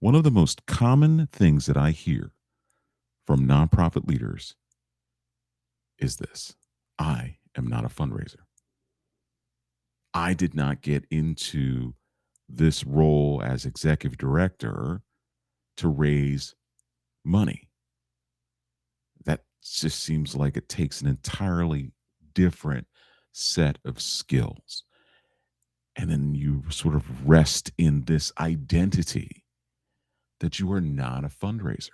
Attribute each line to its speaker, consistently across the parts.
Speaker 1: One of the most common things that I hear from nonprofit leaders is this: I am not a fundraiser. I did not get into this role as executive director to raise money. That just seems like it takes an entirely different set of skills. And then you sort of rest in this identity that you are not a fundraiser.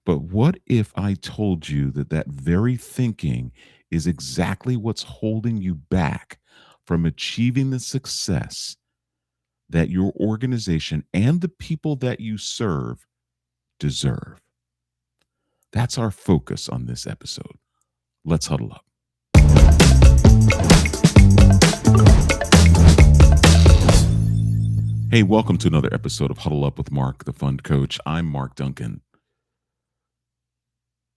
Speaker 1: But what if I told you that that very thinking is exactly what's holding you back from achieving the success that your organization and the people that you serve deserve? That's our focus on this episode. Let's huddle up. Hey, welcome to another episode of Huddle Up with Mark, the Fund Coach. I'm Mark Duncan.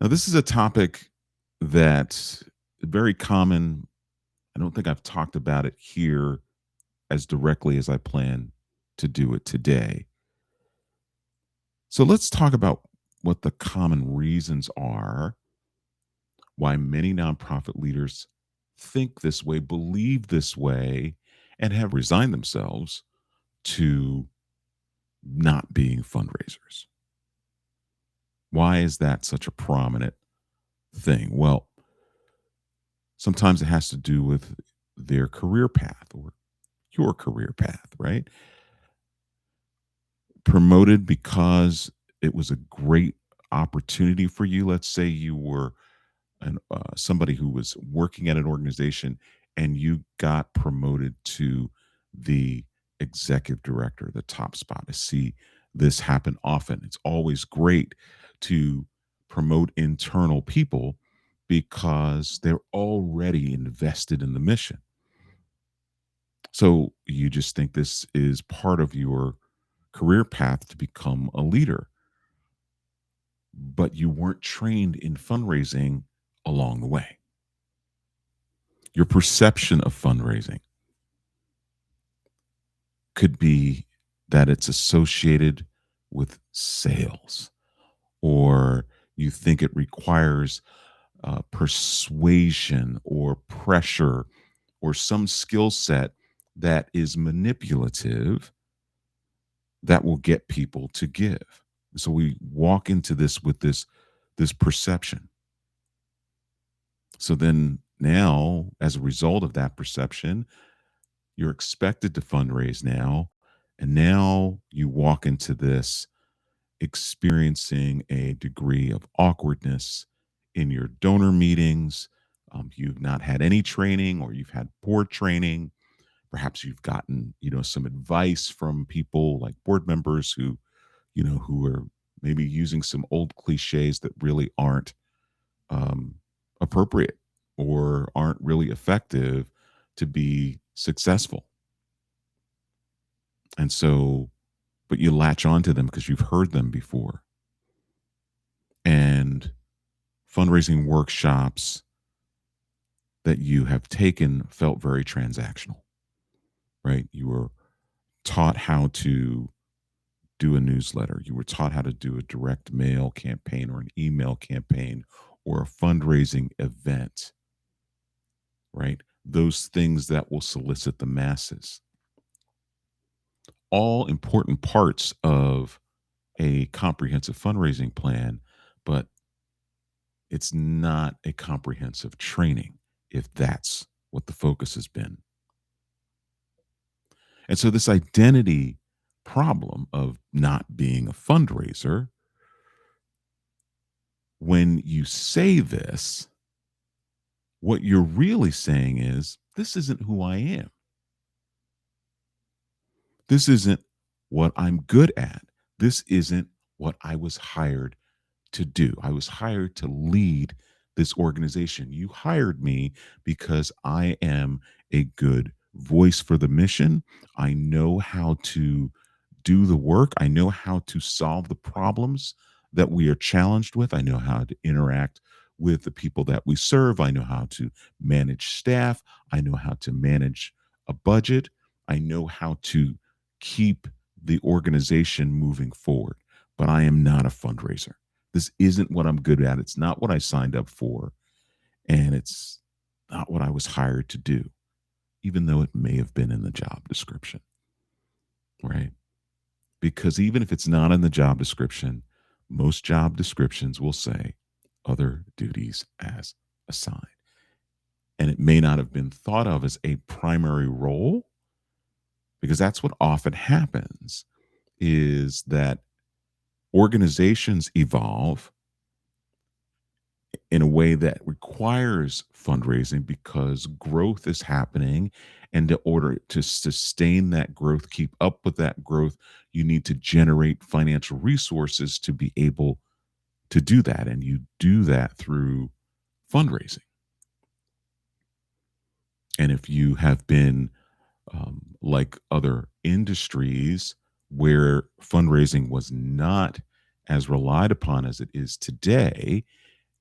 Speaker 1: Now, this is a topic that's very common. I don't think I've talked about it here as directly as I plan to do it today. So let's talk about what the common reasons are why many nonprofit leaders think this way, believe this way, and have resigned themselves to not being fundraisers. Why is that such a prominent thing? Well, sometimes it has to do with their career path or your career path, right? Promoted because it was a great opportunity for you. Let's say you were somebody who was working at an organization and you got promoted to the executive director, the top spot. I see this happen often. It's always great to promote internal people because they're already invested in the mission. So you just think this is part of your career path to become a leader, but you weren't trained in fundraising along the way. Your perception of fundraising could be that it's associated with sales, or you think it requires persuasion or pressure or some skill set that is manipulative that will get people to give. So we walk into this with this perception. So then now, as a result of that perception, you're expected to fundraise now. And now you walk into this experiencing a degree of awkwardness in your donor meetings. You've not had any training, or you've had poor training. Perhaps you've gotten, some advice from people like board members who are maybe using some old cliches that really aren't appropriate or aren't really effective to be successful. And so, but you latch onto them because you've heard them before. And fundraising workshops that you have taken felt very transactional, right? You were taught how to do a newsletter. You were taught how to do a direct mail campaign or an email campaign or a fundraising event, right? Those things that will solicit the masses. All important parts of a comprehensive fundraising plan, but it's not a comprehensive training if that's what the focus has been. And so this identity problem of not being a fundraiser, when you say this, what you're really saying is, this isn't who I am. This isn't what I'm good at. This isn't what I was hired to do. I was hired to lead this organization. You hired me because I am a good voice for the mission. I know how to do the work. I know how to solve the problems that we are challenged with. I know how to interact with the people that we serve. I know how to manage staff. I know how to manage a budget. I know how to keep the organization moving forward. But I am not a fundraiser. This isn't what I'm good at. It's not what I signed up for. And it's not what I was hired to do, even though it may have been in the job description, right? Because even if it's not in the job description, most job descriptions will say other duties as assigned. And it may not have been thought of as a primary role, because that's what often happens is that organizations evolve in a way that requires fundraising because growth is happening. And in order to sustain that growth, keep up with that growth, you need to generate financial resources to be able to do that. And you do that through fundraising. And if you have been like other industries where fundraising was not as relied upon as it is today,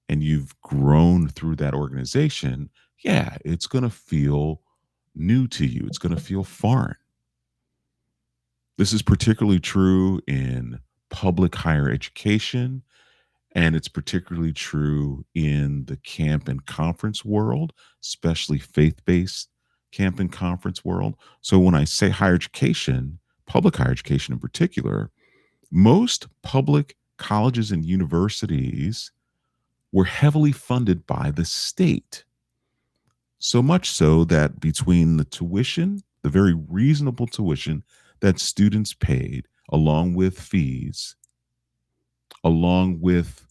Speaker 1: and you've grown through that organization, yeah, it's going to feel new to you. It's going to feel foreign. This is particularly true in public higher education, and it's particularly true in the camp and conference world, especially faith based camp and conference world. So when I say higher education, public higher education in particular, most public colleges and universities were heavily funded by the state. So much so that between the tuition, the very reasonable tuition that students paid, along with fees, along with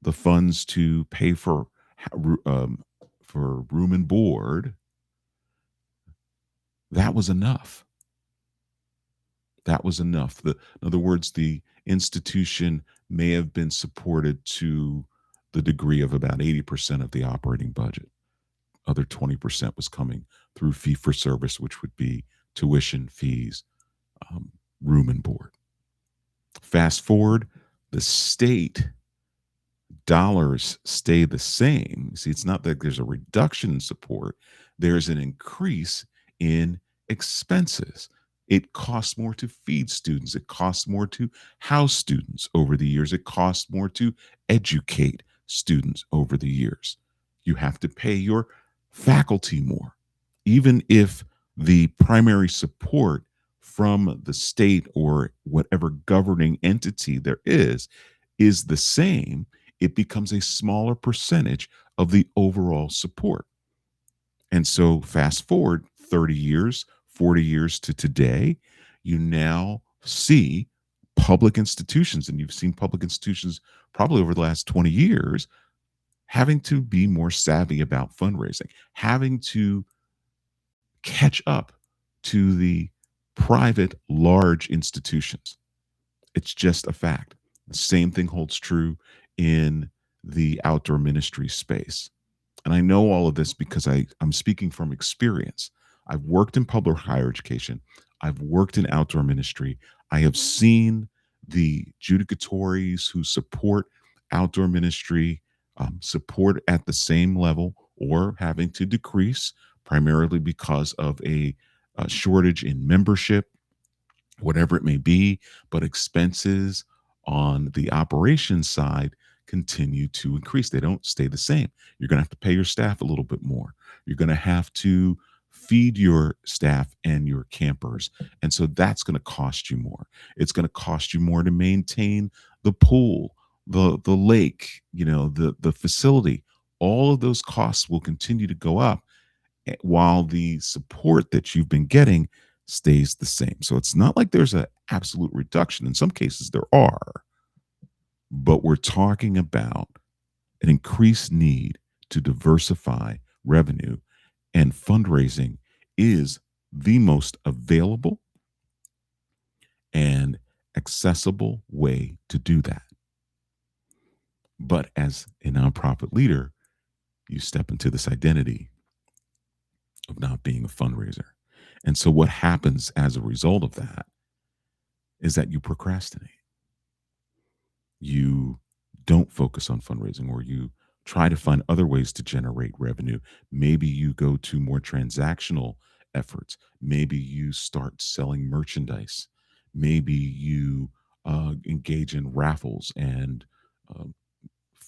Speaker 1: the funds to pay for room and board, that was enough. That was enough. In other words, the institution may have been supported to the degree of about 80% of the operating budget. Other 20% was coming through fee for service, which would be tuition, fees, room and board. Fast forward, the state dollars stay the same. See, it's not that there's a reduction in support, there's an increase in expenses. It costs more to feed students, it costs more to house students over the years, it costs more to educate students over the years. You have to pay your faculty more, even if the primary support from the state or whatever governing entity there is the same. It becomes a smaller percentage of the overall support. And so, fast forward 30 years, 40 years to today, you now see public institutions, and you've seen public institutions probably over the last 20 years, having to be more savvy about fundraising, having to catch up to the private large institutions. It's just a fact. The same thing holds true in the outdoor ministry space. And I know all of this because I'm speaking from experience. I've worked in public higher education, I've worked in outdoor ministry. I have seen the judicatories who support outdoor ministry support at the same level or having to decrease, primarily because of a shortage in membership, whatever it may be, but expenses on the operations side continue to increase. They don't stay the same. You're going to have to pay your staff a little bit more. You're going to have to feed your staff and your campers. And so that's going to cost you more. It's going to cost you more to maintain the pool, the lake, the facility. All of those costs will continue to go up while the support that you've been getting stays the same. So it's not like there's an absolute reduction. In some cases, there are, but we're talking about an increased need to diversify revenue, and fundraising is the most available and accessible way to do that. But as a nonprofit leader, you step into this identity of not being a fundraiser. And so what happens as a result of that is that you procrastinate. You don't focus on fundraising, or you try to find other ways to generate revenue. Maybe you go to more transactional efforts. Maybe you start selling merchandise Maybe you engage in raffles and uh,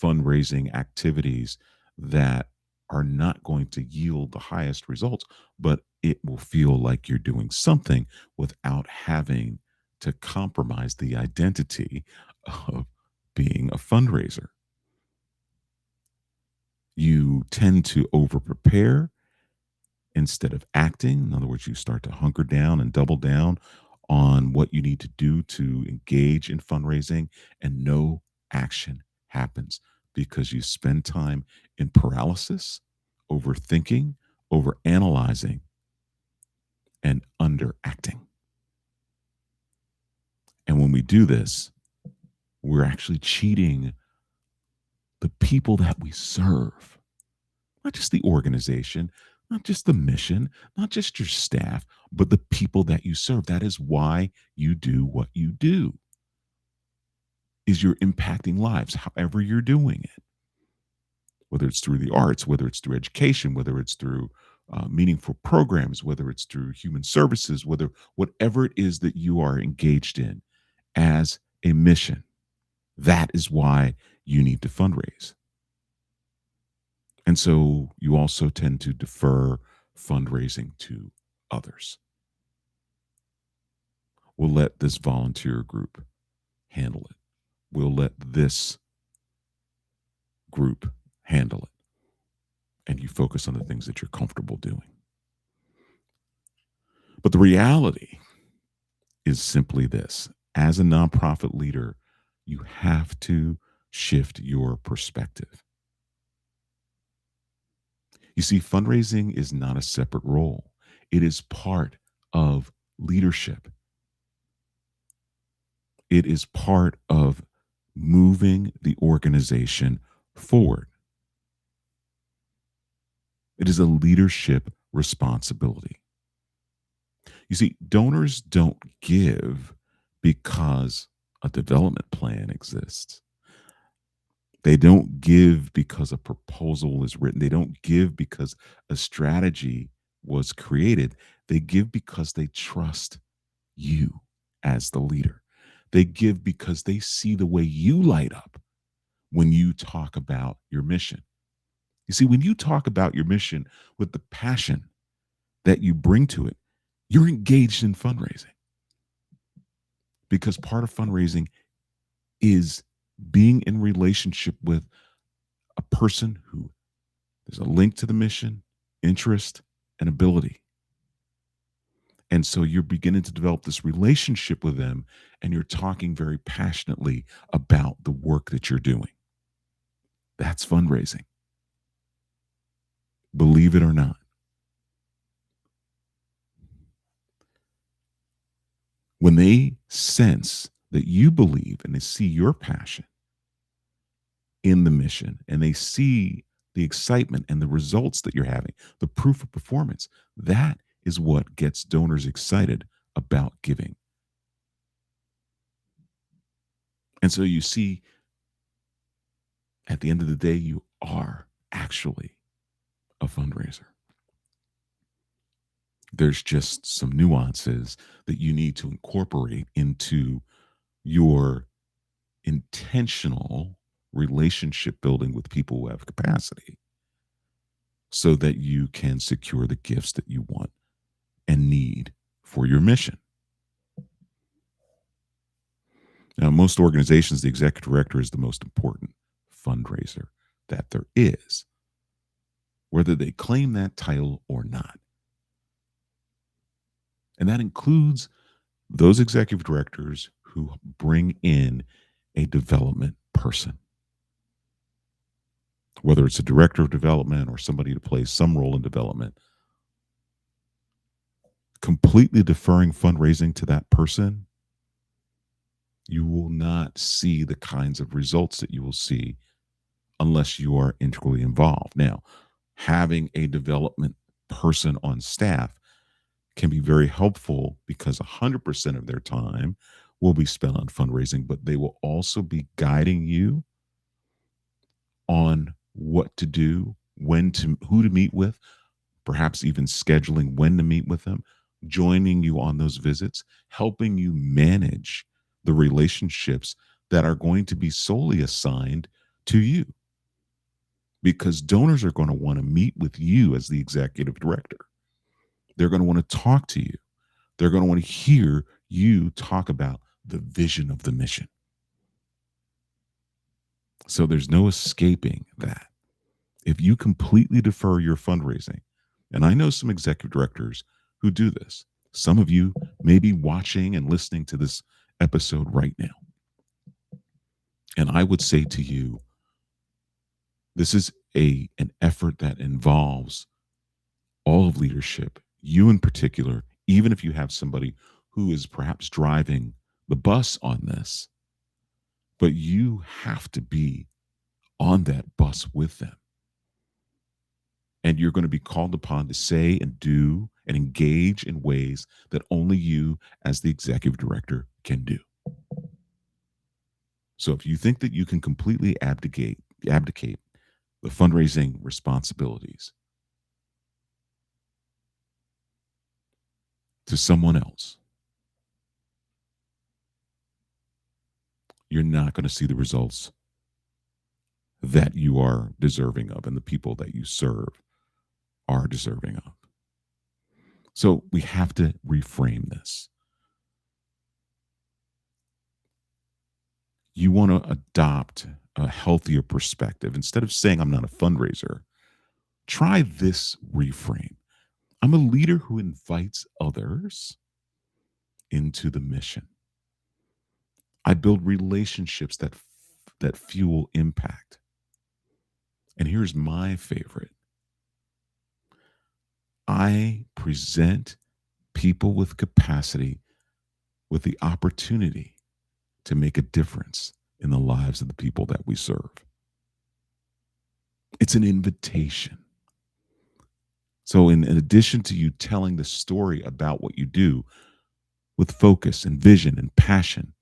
Speaker 1: fundraising activities that are not going to yield the highest results, but it will feel like you're doing something without having to compromise the identity of being a fundraiser. You tend to over prepare instead of acting. In other words, you start to hunker down and double down on what you need to do to engage in fundraising, and no action happens because you spend time in paralysis, overthinking, overanalyzing, and underacting. And when we do this, we're actually cheating the people that we serve, not just the organization, not just the mission, not just your staff, but the people that you serve. That is why you do what you do. Is you're impacting lives, however you're doing it, whether it's through the arts, whether it's through education, whether it's through meaningful programs, whether it's through human services, whatever it is that you are engaged in as a mission. That is why you need to fundraise. And so you also tend to defer fundraising to others. We'll let this volunteer group handle it. We'll let this group handle it. And you focus on the things that you're comfortable doing. But the reality is simply this: as a nonprofit leader, you have to shift your perspective. You see, fundraising is not a separate role, it is part of leadership. It is part of moving the organization forward. It is a leadership responsibility. You see, donors don't give because a development plan exists. They don't give because a proposal is written. They don't give because a strategy was created. They give because they trust you as the leader. They give because they see the way you light up when you talk about your mission. You see, when you talk about your mission with the passion that you bring to it, you're engaged in fundraising, because part of fundraising is being in relationship with a person who there's a link to the mission, interest, and ability. And so you're beginning to develop this relationship with them, and you're talking very passionately about the work that you're doing. That's fundraising. Believe it or not. When they sense that you believe and they see your passion in the mission, and they see the excitement and the results that you're having, the proof of performance, that is what gets donors excited about giving. And so you see, at the end of the day, you are actually a fundraiser. There's just some nuances that you need to incorporate into your intentional relationship building with people who have capacity, so that you can secure the gifts that you want and need for your mission. Now, most organizations, the executive director is the most important fundraiser that there is, whether they claim that title or not. And that includes those executive directors who bring in a development person, whether it's a director of development or somebody to play some role in development. Completely deferring fundraising to that person, you will not see the kinds of results that you will see unless you are integrally involved. Now, having a development person on staff can be very helpful, because 100% of their time will be spent on fundraising, but they will also be guiding you on what to do, when to, who to meet with, perhaps even scheduling when to meet with them. joining you on those visits, helping you manage the relationships that are going to be solely assigned to you, because donors are going to want to meet with you as the executive director. They're going to want to talk to you. They're going to want to hear you talk about the vision of the mission. So there's no escaping that. If you completely defer your fundraising, and I know some executive directors who do this, some of you may be watching and listening to this episode right now. And I would say to you, this is an effort that involves all of leadership, you in particular, even if you have somebody who is perhaps driving the bus on this, but you have to be on that bus with them. And you're going to be called upon to say and do and engage in ways that only you, as the executive director, can do. So if you think that you can completely abdicate the fundraising responsibilities to someone else, you're not going to see the results that you are deserving of and the people that you serve are deserving of. So we have to reframe this. You want to adopt a healthier perspective. Instead of saying, I'm not a fundraiser, try this reframe. I'm a leader who invites others into the mission. I build relationships that fuel impact. And here's my favorite. I present people with capacity with the opportunity to make a difference in the lives of the people that we serve. It's an invitation. So, in addition to you telling the story about what you do with focus and vision and passion,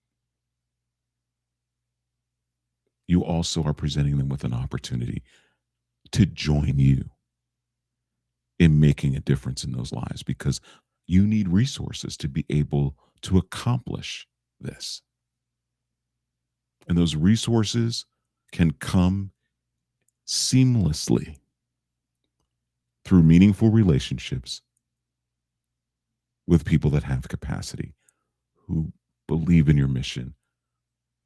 Speaker 1: you also are presenting them with an opportunity to join you in making a difference in those lives, because you need resources to be able to accomplish this. And those resources can come seamlessly through meaningful relationships with people that have capacity, who believe in your mission,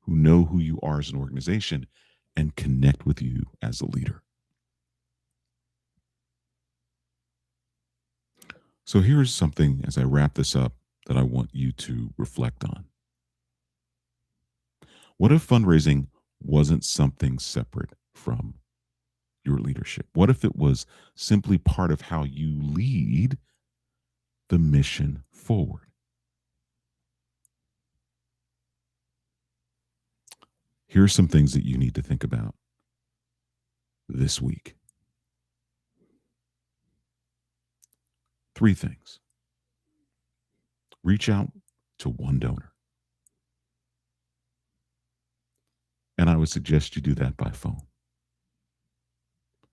Speaker 1: who know who you are as an organization, and connect with you as a leader. So here's something as I wrap this up that I want you to reflect on. What if fundraising wasn't something separate from your leadership? What if it was simply part of how you lead the mission forward? Here are some things that you need to think about this week. 3 things. Reach out to one donor. And I would suggest you do that by phone.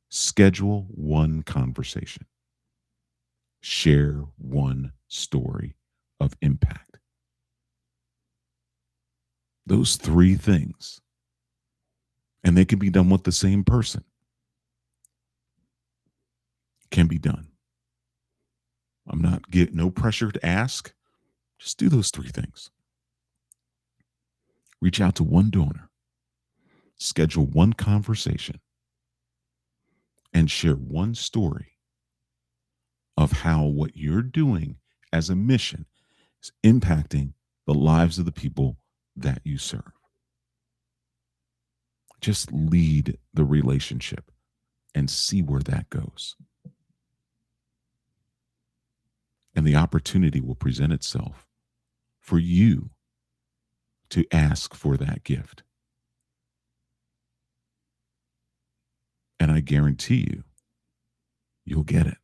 Speaker 1: Schedule one conversation. Share one story of impact. Those 3 things. And they can be done with the same person. Can be done. I'm not get no pressure to ask. Just do those 3 things. Reach out to one donor. Schedule one conversation. And share one story of how what you're doing as a mission is impacting the lives of the people that you serve. Just lead the relationship and see where that goes. And the opportunity will present itself for you to ask for that gift. And I guarantee you, you'll get it.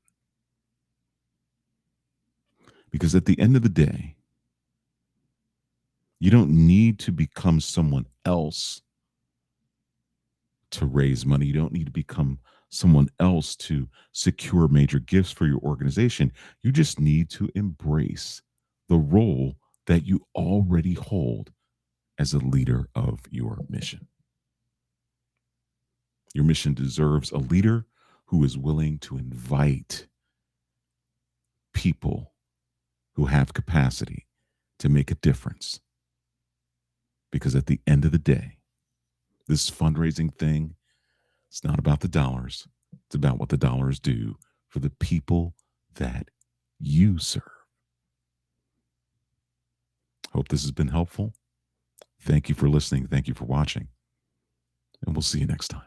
Speaker 1: Because at the end of the day, you don't need to become someone else to raise money. You don't need to become someone else to secure major gifts for your organization. You just need to embrace the role that you already hold as a leader of your mission. Your mission deserves a leader who is willing to invite people who have capacity to make a difference. Because at the end of the day, this fundraising thing, it's not about the dollars. It's about what the dollars do for the people that you serve. Hope this has been helpful. Thank you for listening. Thank you for watching. And we'll see you next time.